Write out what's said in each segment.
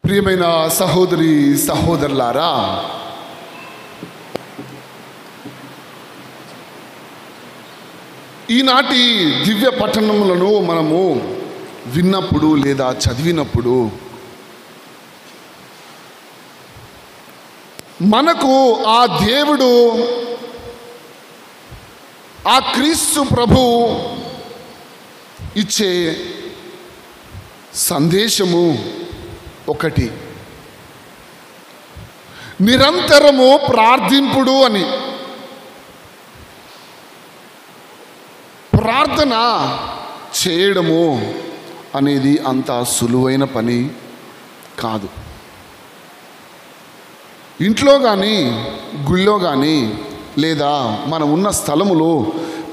ప్రియమైన సహోదరి సహోదరులారా, ఈనాటి దివ్య పఠనములను మనము విన్నప్పుడు లేదా చదివినప్పుడు మనకు ఆ దేవుడు, ఆ క్రీస్తు ప్రభు ఇచ్చే సందేశము ఒకటి, నిరంతరము ప్రార్థింపుడు అని. ప్రార్థన చేయడము అనేది అంత సులువైన పని కాదు. ఇంట్లో కానీ గుళ్ళో కానీ లేదా మనం ఉన్న స్థలములో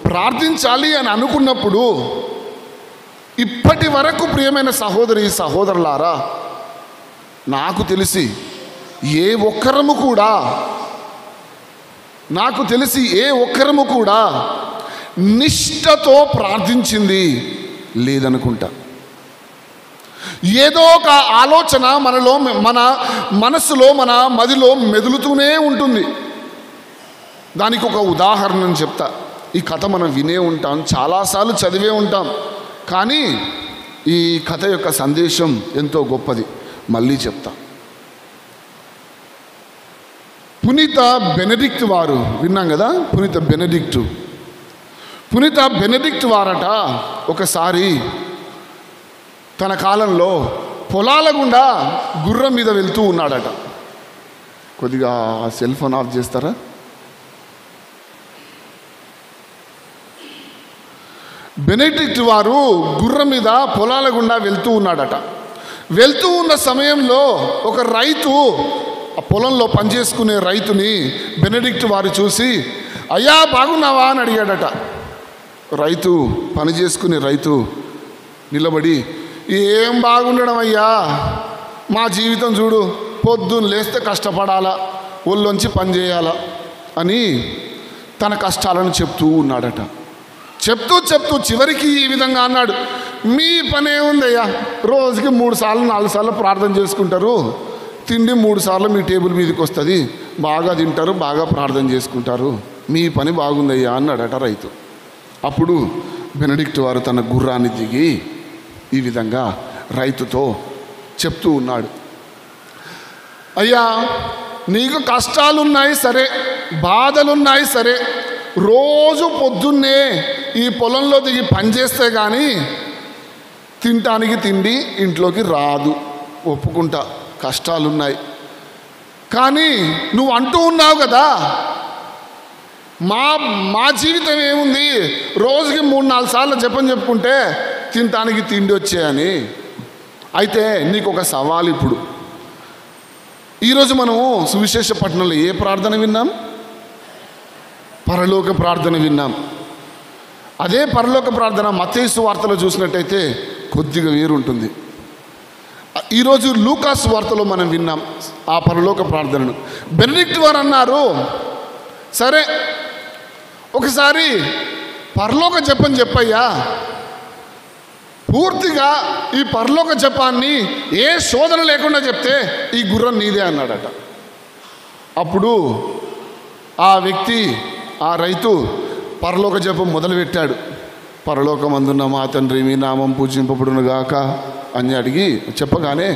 ప్రార్థించాలి అని అనుకున్నప్పుడు ఇప్పటి వరకు ప్రియమైన సహోదరి సహోదరులారా, నాకు తెలిసి ఏ ఒక్కరము కూడా నిష్ఠతో ప్రార్థించింది లేదనుకుంటా. ఏదో ఒక ఆలోచన మనలో, మన మనసులో, మన మదిలో మెదులుతూనే ఉంటుంది. దానికి ఒక ఉదాహరణ చెప్తా. ఈ కథ మనం వినే ఉంటాం, చాలాసార్లు చదివే ఉంటాం, కానీ ఈ కథ యొక్క సందేశం ఎంతో గొప్పది. మళ్ళీ చెప్తా. పునీత బెనెడిక్ట్ వారు విన్నాం కదా. పునీత బెనెడిక్ట్ వారట ఒకసారి తన కాలంలో పొలాల గుండా గుర్రం మీద వెళ్తూ ఉన్నాడట. కొద్దిగా సెల్ ఫోన్ ఆఫ్ చేస్తారా? బెనెడిక్ట్ వారు గుర్రం మీద పొలాల గుండా వెళ్తూ ఉన్నాడట. వెళ్తూ ఉన్న సమయంలో ఒక రైతు, ఆ పొలంలో పనిచేసుకునే రైతుని బెనెడిక్ట్ వారు చూసి, అయ్యా బాగున్నావా అని అడిగాడట. రైతు, పని చేసుకునే రైతు నిలబడి, ఏం బాగుండడం అయ్యా, మా జీవితం చూడు, పొద్దున్న లేస్తే కష్టపడాలా, ఒళ్ళొంచి పని చేయాలా అని తన కష్టాలను చెప్తూ ఉన్నాడట. చెప్తూ చివరికి ఈ విధంగా అన్నాడు, మీ పనే ఉందయ్యా, రోజుకి 3 సార్లు 4 సార్లు ప్రార్థన చేసుకుంటారు, తిండి 3 సార్లు మీ టేబుల్ మీదకి వస్తుంది, బాగా తింటారు, బాగా ప్రార్థన చేసుకుంటారు, మీ పని బాగుందయ్యా అన్నాడట రైతు. అప్పుడు బెనెడిక్ట్ వారు తన గుర్రాన్ని దిగి ఈ విధంగా రైతుతో చెప్తూ ఉన్నాడు, అయ్యా నీకు కష్టాలున్నాయి సరే, బాధలున్నాయి సరే, రోజు పొద్దున్నే ఈ పొలంలో దిగి పనిచేస్తే కానీ తినటానికి తిండి ఇంట్లోకి రాదు, ఒప్పుకుంటా, కష్టాలున్నాయి. కానీ నువ్వు అంటూ ఉన్నావు కదా, మా జీవితం ఏముంది, రోజుకి 3-4 సార్లు జపం చెప్పుకుంటే తినటానికి తిండి వచ్చాయని. అయితే నీకు ఒక సవాల్. ఇప్పుడు ఈరోజు మనము సువిశేష పట్టణంలో ఏ ప్రార్థన విన్నాం? పరలోక ప్రార్థన విన్నాం. అదే పరలోక ప్రార్థన మత్తయి సువార్తలో చూసినట్టయితే కొద్దిగా వేరుంటుంది. ఈరోజు లూకా సువార్తలో మనం విన్నాం ఆ పరలోక ప్రార్థనను. బెనెడిక్ట్ వారు అన్నారు, సరే ఒకసారి పరలోక జపం చెప్పయ్యా, పూర్తిగా ఈ పరలోక జపాన్ని ఏ శోధన లేకుండా చెప్తే ఈ గుర్రం నీదే అన్నాడట. అప్పుడు ఆ వ్యక్తి, ఆ రైతు పరలోక జపం మొదలుపెట్టాడు. పరలోకమందున్న మా తండ్రి, మీ నామం పూజింపబడును గాక అని అడిగి చెప్పగానే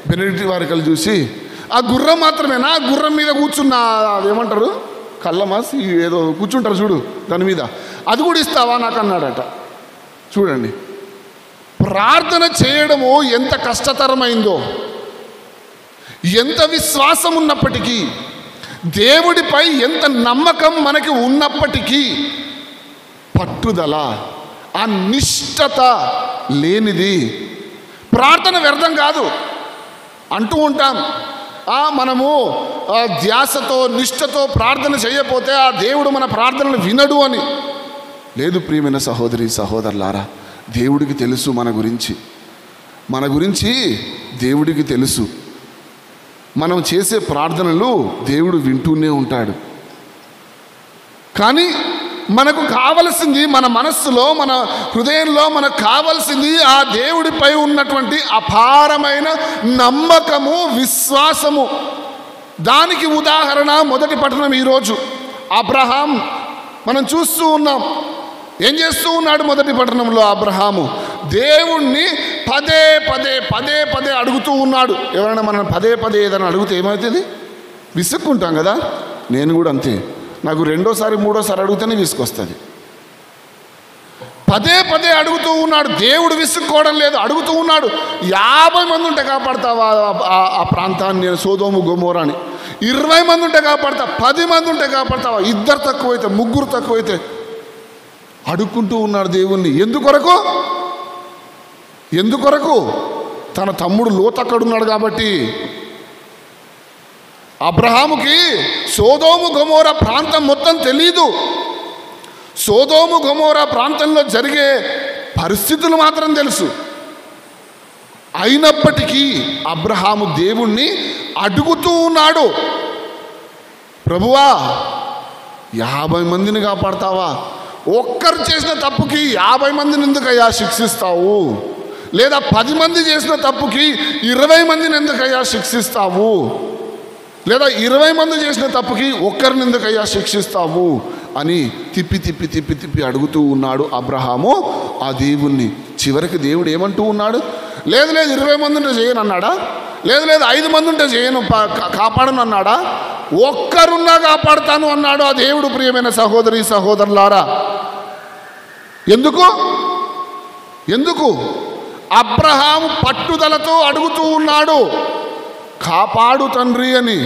బెనెడిక్ట్ వారి కళ్ళు చూసి, ఆ గుర్రం మాత్రమేనా, ఆ గుర్రం మీద కూర్చున్న అదేమంటారు, కళ్ళమాస్ ఏదో కూర్చుంటారు చూడు, దాని మీద, అది కూడా ఇస్తావా నాకు అన్నాడట. చూడండి, ప్రార్థన చేయడము ఎంత కష్టతరమైందో, ఎంత విశ్వాసం ఉన్నప్పటికీ, దేవుడిపై ఎంత నమ్మకం మనకి ఉన్నప్పటికీ, పట్టుదల, ఆ నిష్ఠత లేనిది ప్రార్థన వ్యర్థం కాదు. అంటూ ఉంటాం, మనము ధ్యాసతో నిష్ఠతో ప్రార్థన చేయకపోతే ఆ దేవుడు మన ప్రార్థనలు వినడు అని. లేదు ప్రియమైన సహోదరి సహోదరులారా, దేవుడికి తెలుసు మన గురించి దేవుడికి తెలుసు. మనం చేసే ప్రార్థనలు దేవుడు వింటూనే ఉంటాడు. కానీ మనకు కావలసింది, మన మనస్సులో, మన హృదయంలో మనకు కావలసింది ఆ దేవుడిపై ఉన్నటువంటి అపారమైన నమ్మకము, విశ్వాసము. దానికి ఉదాహరణ మొదటి పట్టణం ఈరోజు అబ్రహాం. మనం చూస్తూ ఉన్నాం. ఏం చేస్తూ ఉన్నాడు మొదటి పట్టణంలో అబ్రహాము? దేవుణ్ణి పదే పదే పదే పదే అడుగుతూ ఉన్నాడు. ఎవరైనా మనం పదే పదే ఏదైనా అడిగితే ఏమవుతుంది? విసుక్కుంటాం కదా. నేను కూడా అంతే. నాకు రెండోసారి మూడోసారి అడిగితేనే విసుకొస్తుంది. పదే పదే అడుగుతూ ఉన్నాడు. దేవుడు విసుక్కోవడం లేదు, అడుగుతూ ఉన్నాడు. 50 మంది ఉంటే కాపాడతావా ఆ ప్రాంతాన్ని, సోదోము గొమోరాని? 20 మంది ఉంటే కాపాడతా, 10 మంది ఉంటే కాపాడతావా? 2 తక్కువైతే, 3 తక్కువైతే? అడుక్కుంటూ ఉన్నాడు దేవుణ్ణి. ఎందుకొరకు? తన తమ్ముడు లోతు అక్కడున్నాడు కాబట్టి. అబ్రహాముకి సోదోము గొమోరా ప్రాంతం మొత్తం తెలీదు. సోదోము గొమోరా ప్రాంతంలో జరిగే పరిస్థితులు మాత్రం తెలుసు. అయినప్పటికీ అబ్రహాము దేవుణ్ణి అడుగుతూ ఉన్నాడు. ప్రభువా, 50 మందిని కాపాడతావా? ఒక్కరు చేసిన తప్పుకి 50 మందిని ఎందుకయ్యా శిక్షిస్తావు? లేదా 10 మంది చేసిన తప్పుకి 20 మందిని ఎందుకయ్యా శిక్షిస్తావు? లేదా 20 మంది చేసిన తప్పుకి ఒక్కరిని ఎందుకయ్యా శిక్షిస్తావు అని తిప్పి తిప్పి తిప్పి తిప్పి అడుగుతూ ఉన్నాడు అబ్రహాము ఆ దేవుణ్ణి. చివరికి దేవుడు ఏమంటూ ఉన్నాడు? లేదు 20 మంది ఉంటే చేయను అన్నాడా? లేదు 5 మంది ఉంటే చేయను, కాపాడను అన్నాడా? ఒక్కరున్నా కాపాడుతాను అన్నాడు ఆ దేవుడు. ప్రియమైన సహోదరి సహోదరులారా, ఎందుకు అబ్రహాము పట్టుదలతో అడుగుతూ ఉన్నాడు, కాపాడు తండ్రి అని.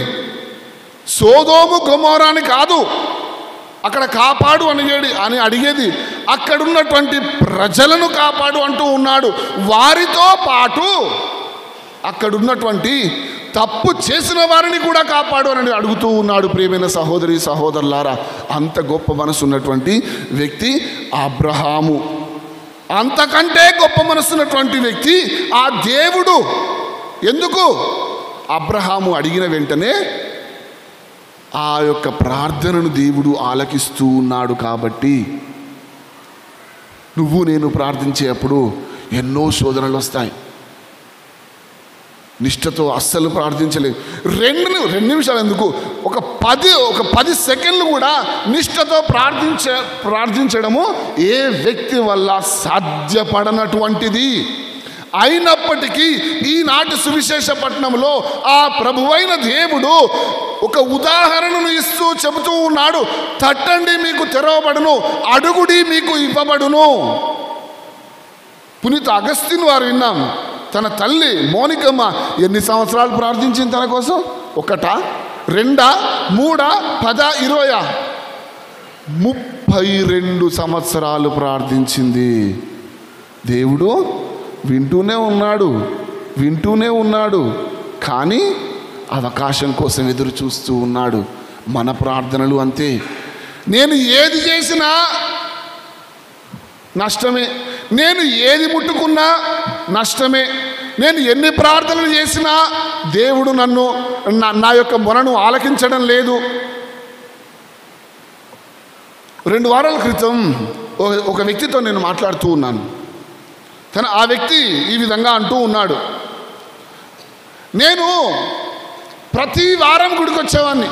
సోదోము గొమోరాని కాదు అక్కడ కాపాడు అని అడిగేది, అక్కడున్నటువంటి ప్రజలను కాపాడు అంటూ ఉన్నాడు. వారితో పాటు అక్కడున్నటువంటి తప్పు చేసిన వారిని కూడా కాపాడు అని అడుగుతూ ఉన్నాడు. ప్రియమైన సహోదరి సహోదరులారా, అంత గొప్ప మనసు ఉన్నటువంటి వ్యక్తి అబ్రహాము. అంతకంటే గొప్ప మనసున్నటువంటి వ్యక్తి ఆ దేవుడు. ఎందుకు? అబ్రహాము అడిగిన వెంటనే ఆ యొక్క ప్రార్థనను దేవుడు ఆలకిస్తూ ఉన్నాడు కాబట్టి. నువ్వు నేను ప్రార్థించేటప్పుడు ఎన్నో శోధనలు వస్తాయి. నిష్ఠతో అస్సలు ప్రార్థించలేదు. 2 నిమిషాలు ఎందుకు, ఒక 10 సెకండ్లు కూడా నిష్ఠతో ప్రార్థించడము ఏ వ్యక్తి వల్ల సాధ్యపడనటువంటిది. అయినప్పటికీ ఈనాటి సువిశేష పట్టణంలో ఆ ప్రభువైన దేవుడు ఒక ఉదాహరణను ఇస్తూ చెబుతూ ఉన్నాడు. తట్టండి మీకు తెరవబడును, అడుగుడి మీకు ఇవ్వబడును. పునీత అగస్తిన్ వారు విన్నాం. తన తల్లి మోనికమ్మ ఎన్ని సంవత్సరాలు ప్రార్థించింది తన కోసం? 1, 2, 3, 10, 20, 32 సంవత్సరాలు ప్రార్థించింది. దేవుడు వింటూనే ఉన్నాడు కానీ అవకాశం కోసం ఎదురు చూస్తూ ఉన్నాడు. మన ప్రార్థనలు అంతే. నేను ఏది చేసినా నష్టమే, నేను ఏది ముట్టుకున్నా నష్టమే, నేను ఎన్ని ప్రార్థనలు చేసినా దేవుడు నా యొక్క మొరను ఆలకించడం లేదు. 2 వారాల క్రితం ఒక వ్యక్తితో నేను మాట్లాడుతూ ఉన్నాను. ఆ వ్యక్తి ఈ విధంగా అంటూ ఉన్నాడు, నేను ప్రతి వారం గుడికి వచ్చేవాడిని,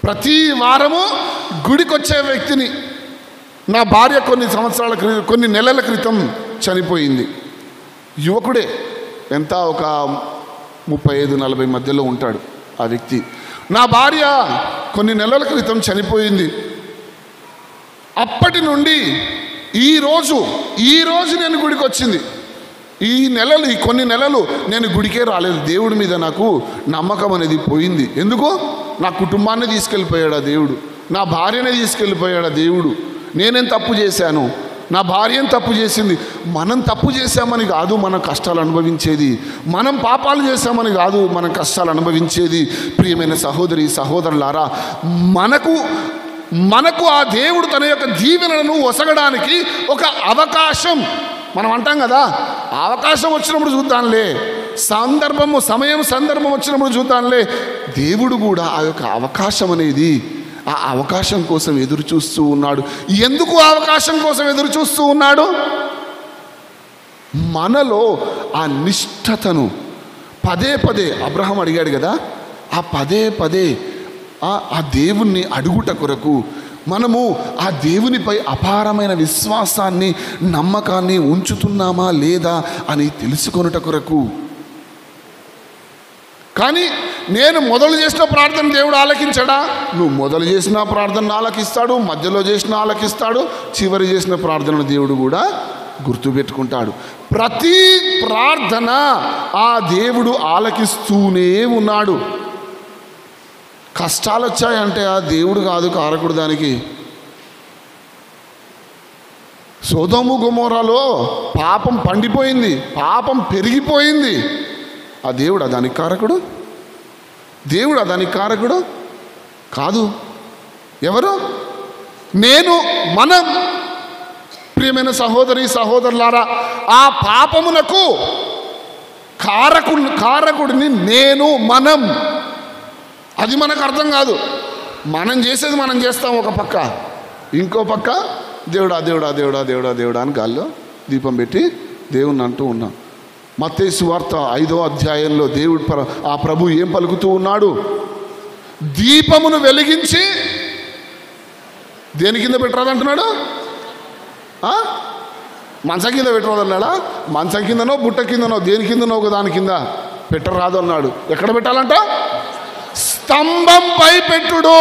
ప్రతి వారము గుడికి వచ్చే వ్యక్తిని. నా భార్య కొన్ని నెలల క్రితం చనిపోయింది. యువకుడే, ఎంత ఒక 35-40 మధ్యలో ఉంటాడు ఆ వ్యక్తి. నా భార్య కొన్ని నెలల క్రితం చనిపోయింది. అప్పటి నుండి ఈ రోజు నేను గుడికి వచ్చింది. ఈ కొన్ని నెలలు నేను గుడికే రాలేదు. దేవుడి మీద నాకు నమ్మకం అనేది పోయింది. ఎందుకో నా కుటుంబాన్ని తీసుకెళ్ళిపోయాడు దేవుడు, నా భార్యనే తీసుకెళ్ళిపోయాడు దేవుడు. నేనేం తప్పు చేశాను? నా భార్య తప్పు చేసింది. మనం తప్పు చేశామని కాదు మనం కష్టాలు అనుభవించేది, మనం పాపాలు చేశామని కాదు మనం కష్టాలు అనుభవించేది. ప్రియమైన సహోదరి సహోదరులారా, మనకు ఆ దేవుడు తన యొక్క దీవెనలను ఒసగడానికి ఒక అవకాశం. మనం అంటాం కదా, అవకాశం వచ్చినప్పుడు చూద్దాంలే, సందర్భం వచ్చినప్పుడు చూద్దాంలే. దేవుడు కూడా ఆ యొక్క అవకాశం అనేది ఆ అవకాశం కోసం ఎదురు చూస్తూ ఉన్నాడు. ఎందుకు అవకాశం కోసం ఎదురు చూస్తూ ఉన్నాడు? మనలో ఆ నిష్ఠతను పదే పదే అబ్రహాం అడిగాడు కదా, ఆ పదే పదే ఆ దేవుణ్ణి అడుగుట కొరకు మనము ఆ దేవునిపై అపారమైన విశ్వాసాన్ని, నమ్మకాన్ని ఉంచుతున్నామా లేదా అని తెలుసుకొనుట కొరకు. కానీ నేను మొదలు చేసిన ప్రార్థన దేవుడు ఆలకించడా? నువ్వు మొదలు చేసిన ప్రార్థన ఆలకిస్తాడు, మధ్యలో చేసిన ఆలకిస్తాడు, చివరి చేసిన ప్రార్థనను దేవుడు కూడా గుర్తుపెట్టుకుంటాడు. ప్రతి ప్రార్థన ఆ దేవుడు ఆలకిస్తూనే ఉన్నాడు. కష్టాలు వచ్చాయంటే ఆ దేవుడు కాదు కారకుడు దానికి. సొదొమ గొమొర్రాలో పాపం పండిపోయింది, పాపం పెరిగిపోయింది. ఆ దేవుడా దానికి కారకుడు? దేవుడా దానికి కారకుడు కాదు. ఎవరు? మనం. ప్రియమైన సహోదరి సహోదరులారా, ఆ పాపమునకు కారకుడిని మనం. అది మనకు అర్థం కాదు. మనం చేసేది మనం చేస్తాం ఒక పక్క, ఇంకో పక్క దేవుడా దేవుడా దేవుడా దేవుడా దేవుడా అని గాల్లో దీపం పెట్టి దేవుణ్ణి అంటూ ఉన్నాం. మత్తయి సువార్త 5వ అధ్యాయంలో దేవుడు ఆ ప్రభు ఏం పలుకుతూ ఉన్నాడు? దీపమును వెలిగించి దేని కింద పెట్టరాదంటున్నాడు? మంచం కింద పెట్టరాదన్నాడా? మంచం కిందనో బుట్ట కిందనో దేని కిందనో ఒక దాని కింద పెట్టరాదు అన్నాడు. ఎక్కడ పెట్టాలంట? స్తంభంపై పెట్టుడు.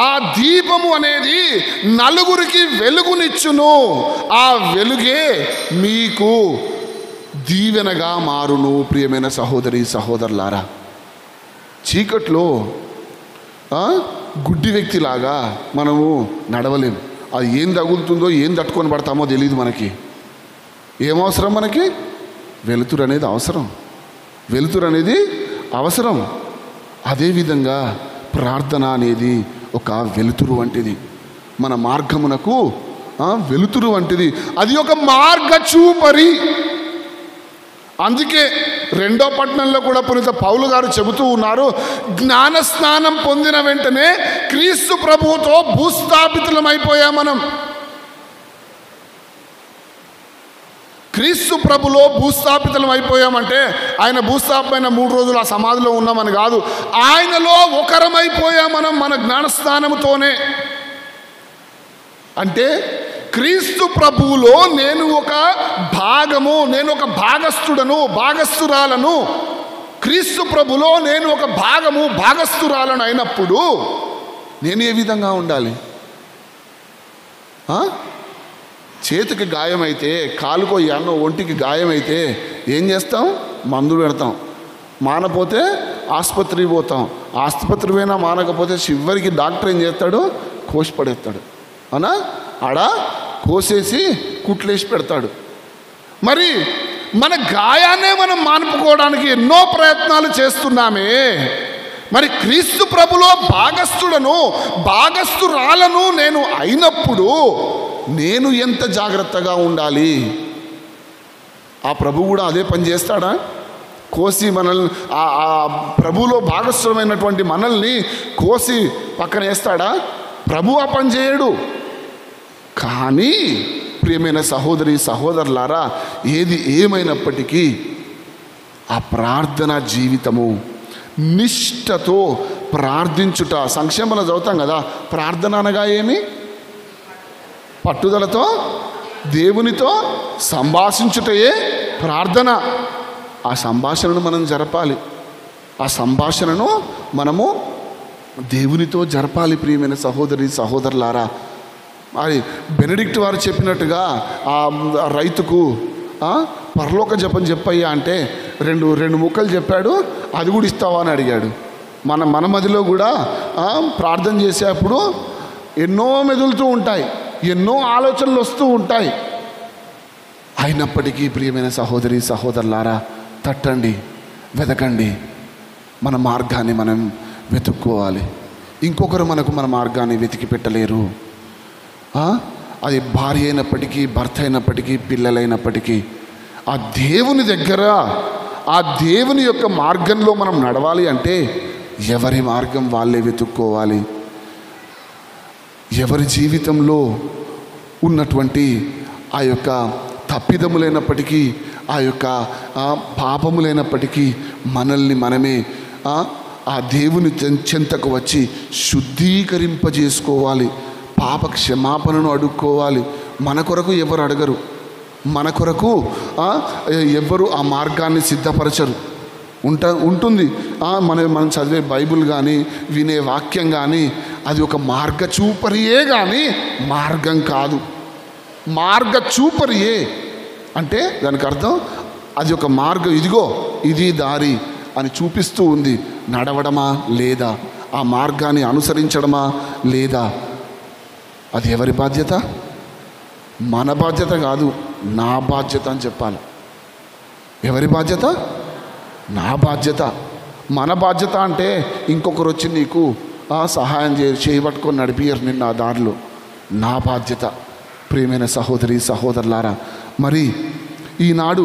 ఆ దీపము అనేది నలుగురికి వెలుగునిచ్చును. ఆ వెలుగే మీకు దీవెనగా మారును. ప్రియమైన సహోదరి సహోదరులారా, చీకట్లో గుడ్డి వ్యక్తిలాగా మనము నడవలేము. అది ఏం తగులుతుందో ఏం తట్టుకొని పడతామో తెలియదు మనకి. ఏమవసరం మనకి? వెలుతురు అనేది అవసరం. వెలుతురు అనేది అవసరం. అదేవిధంగా ప్రార్థన అనేది ఒక వెలుతురు వంటిది, మన మార్గమునకు వెలుతురు వంటిది. అది ఒక మార్గచూపరి. అందుకే 2వ పట్టణంలో కూడా పునీత పౌలు గారు చెబుతూ ఉన్నారు, జ్ఞానస్నానం పొందిన వెంటనే క్రీస్తు ప్రభువుతో భూస్థాపితులమైపోయాం మనం. క్రీస్తు ప్రభులో భూస్థాపితులం అయిపోయామంటే ఆయన భూస్థాపమైన 3 రోజులు ఆ సమాధిలో ఉన్నామని కాదు, ఆయనలో ఒకరమైపోయాం మనం మన జ్ఞానస్నానముతోనే. అంటే క్రీస్తు ప్రభువులో నేను ఒక భాగము, నేను ఒక భాగస్థుడను, భాగస్థురాలను. క్రీస్తు ప్రభులో నేను ఒక భాగము, భాగస్థురాలను అయినప్పుడు నేను ఏ విధంగా ఉండాలి? చేతికి గాయమైతే, కాలుకో ఎన్నో ఒంటికి గాయమైతే ఏం చేస్తాం? మందు పెడతాం. మానపోతే ఆసుపత్రికి పోతాం. ఆసుపత్రి పోయినా మానకపోతే చివరికి డాక్టర్ ఏం చేస్తాడు? కోసి పడేస్తాడు. అవునా? ఆడ కోసేసి కుట్లేసి పెడతాడు. మరి మన గాయాన్నే మనం మానుపుకోవడానికి ఎన్నో ప్రయత్నాలు చేస్తున్నామే. మరి క్రీస్తు ప్రభులో భాగస్థుడను, భాగస్థురాలను నేను అయినప్పుడు నేను ఎంత జాగ్రత్తగా ఉండాలి? ఆ ప్రభు కూడా అదే పని చేస్తాడా? కోసి మనల్ని ఆ ప్రభువులో భాగస్థులమైనటువంటి మనల్ని కోసి పక్కన వేస్తాడా? ప్రభు ఆ పని చేయడు. కానీ ప్రియమైన సహోదరి సహోదరులారా, ఏది ఏమైనప్పటికీ ఆ ప్రార్థన జీవితము, నిష్ఠతో ప్రార్థించుట. సంక్షేమంలో చదువుతాం కదా, ప్రార్థన అనగా ఏమి? పట్టుదలతో దేవునితో సంభాషించుటయే ప్రార్థన. ఆ సంభాషణను మనం జరపాలి. ఆ సంభాషణను మనము దేవునితో జరపాలి. ప్రియమైన సహోదరి సహోదరులారా, మరి బెనడిక్ట్ వారు చెప్పినట్టుగా ఆ రైతుకు పరలోక జపం చెప్పయ్యా అంటే రెండు ముక్కలు చెప్పాడు. అది కూడా ఇస్తావా అని అడిగాడు. మన మదిలో కూడా ప్రార్థన చేసేప్పుడు ఎన్నో మెదులుతూ ఉంటాయి, ఎన్నో ఆలోచనలు వస్తూ ఉంటాయి. అయినప్పటికీ ప్రియమైన సహోదరి సహోదరులారా, తట్టండి, వెతకండి, మన మార్గాన్ని మనం వెతుక్కోవాలి. ఇంకొకరు మన మార్గాన్ని వెతికి పెట్టలేరు. అది భార్య అయినప్పటికీ, భర్త అయినప్పటికీ, పిల్లలైనప్పటికీ ఆ దేవుని దగ్గర, ఆ దేవుని యొక్క మార్గంలో మనం నడవాలి అంటే ఎవరి మార్గం వాళ్ళే వెతుక్కోవాలి. ఎవరి జీవితంలో ఉన్నటువంటి ఆ యొక్క తప్పిదములైనప్పటికీ, ఆ యొక్క పాపములైనప్పటికీ మనల్ని మనమే ఆ దేవుని చెంతకు వచ్చి శుద్ధీకరింపజేసుకోవాలి. పాప క్షమాపణను అడుక్కోవాలి. మన కొరకు ఎవరు అడగరు, మన కొరకు ఎవరు ఆ మార్గాన్ని సిద్ధపరచరు. ఉంటుంది మనం చదివే బైబిల్ కానీ, వినే వాక్యం కానీ అది ఒక మార్గచూపరియే కానీ మార్గం కాదు. మార్గచూపరియే అంటే దానికి అర్థం అది ఒక మార్గం, ఇదిగో ఇది దారి అని చూపిస్తూ ఉంది. నడవడమా లేదా, ఆ మార్గాన్ని అనుసరించడమా లేదా, అది ఎవరి బాధ్యత? మన బాధ్యత కాదు, నా బాధ్యత అని చెప్పాలి. ఎవరి బాధ్యత? నా బాధ్యత. మన బాధ్యత అంటే ఇంకొకరు వచ్చి నీకు సహాయం చేయబట్టుకొని నడిపియరు నిన్న ఆ దారిలో. నా బాధ్యత. ప్రియమైన సహోదరి సహోదరులారా, మరి ఈనాడు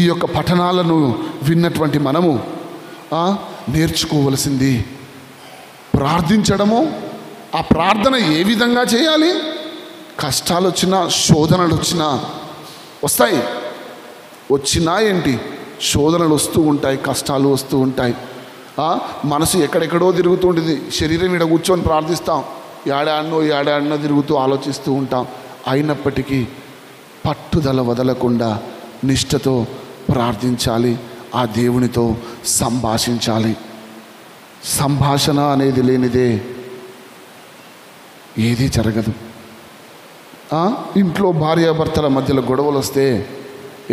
ఈ యొక్క పఠనాలను విన్నటువంటి మనము నేర్చుకోవలసింది ప్రార్థించడము. ఆ ప్రార్థన ఏ విధంగా చేయాలి? కష్టాలు వచ్చినా, శోధనలు వచ్చినా, వచ్చినా ఏంటి, శోధనలు వస్తూ ఉంటాయి, కష్టాలు వస్తూ ఉంటాయి. మనసు ఎక్కడెక్కడో తిరుగుతూ ఉంటుంది. శరీరం ఇక్కడ కూర్చొని ప్రార్థిస్తాం, ఏడాడనో తిరుగుతూ ఆలోచిస్తూ ఉంటాం. అయినప్పటికీ పట్టుదల వదలకుండా నిష్ఠతో ప్రార్థించాలి, ఆ దేవునితో సంభాషించాలి. సంభాషణ అనేది లేనిదే ఏదీ జరగదు. ఇంట్లో భార్యాభర్తల మధ్యలో గొడవలు వస్తే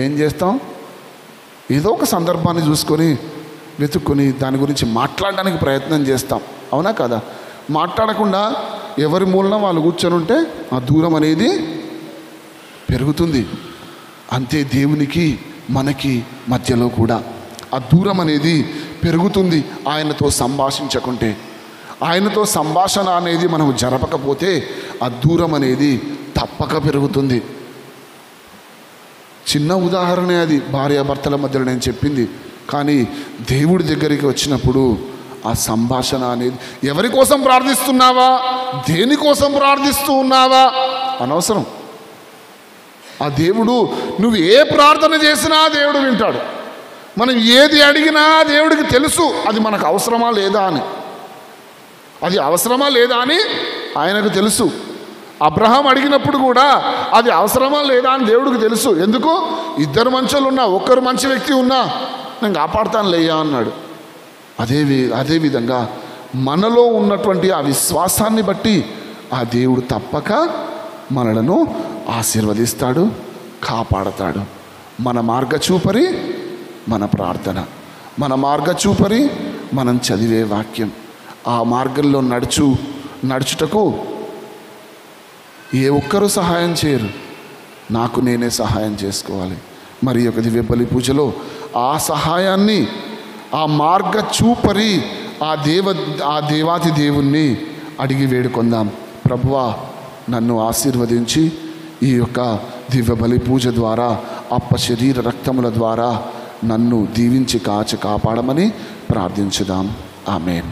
ఏం చేస్తాం? ఏదో ఒక సందర్భాన్ని చూసుకొని వెతుక్కొని దాని గురించి మాట్లాడడానికి ప్రయత్నం చేస్తాం, అవునా కదా? మాట్లాడకుండా ఎవరి మూలన వాళ్ళు కూర్చొని ఉంటే ఆ దూరం అనేది పెరుగుతుంది. అంతే దేవునికి మనకి మధ్యలో కూడా ఆ దూరం అనేది పెరుగుతుంది. ఆయనతో సంభాషించకుంటే, ఆయనతో సంభాషణ అనేది మనం జరపకపోతే ఆ దూరం అనేది తప్పక పెరుగుతుంది. చిన్న ఉదాహరణ అది, భార్యాభర్తల మధ్యలో నేను చెప్పింది. కానీ దేవుడి దగ్గరికి వచ్చినప్పుడు ఆ సంభాషణ అనేది, ఎవరి కోసం ప్రార్థిస్తున్నావా, దేనికోసం ప్రార్థిస్తూ ఉన్నావా అనవసరం. ఆ దేవుడు, నువ్వు ఏ ప్రార్థన చేసినా దేవుడు వింటాడు. మనం ఏది అడిగినా దేవుడికి తెలుసు అది మనకు అవసరమా లేదా అని. అది అవసరమా లేదా అని ఆయనకు తెలుసు. అబ్రహాం అడిగినప్పుడు కూడా అది అవసరమా లేదా అని దేవుడికి తెలుసు. ఎందుకు? ఇద్దరు మంచోళ్ళు ఉన్నా, ఒక్కరు మంచి వ్యక్తి ఉన్నా నేను కాపాడుతాను లేయా అన్నాడు. అదేవిధంగా మనలో ఉన్నటువంటి ఆ విశ్వాసాన్ని బట్టి ఆ దేవుడు తప్పక మనలను ఆశీర్వదిస్తాడు, కాపాడతాడు. మన మార్గచూపరి మన ప్రార్థన, మన మార్గచూపరి మనం చదివే వాక్యం. ఆ మార్గంలో నడుచుటకు ఏ ఒక్కరూ సహాయం చేయరు, నాకు నేనే సహాయం చేసుకోవాలి. మరి యొక్క దివ్య బలి పూజలో ఆ సహాయాన్ని, ఆ మార్గచూపరి ఆ దేవాతి దేవుణ్ణి అడిగి వేడుకొందాం. ప్రభువా, నన్ను ఆశీర్వదించి ఈ యొక్క దివ్య బలి పూజ ద్వారా, అప్ప శరీర రక్తముల ద్వారా నన్ను దీవించి కాపాడమని ప్రార్థించుదాం. ఆమేన్.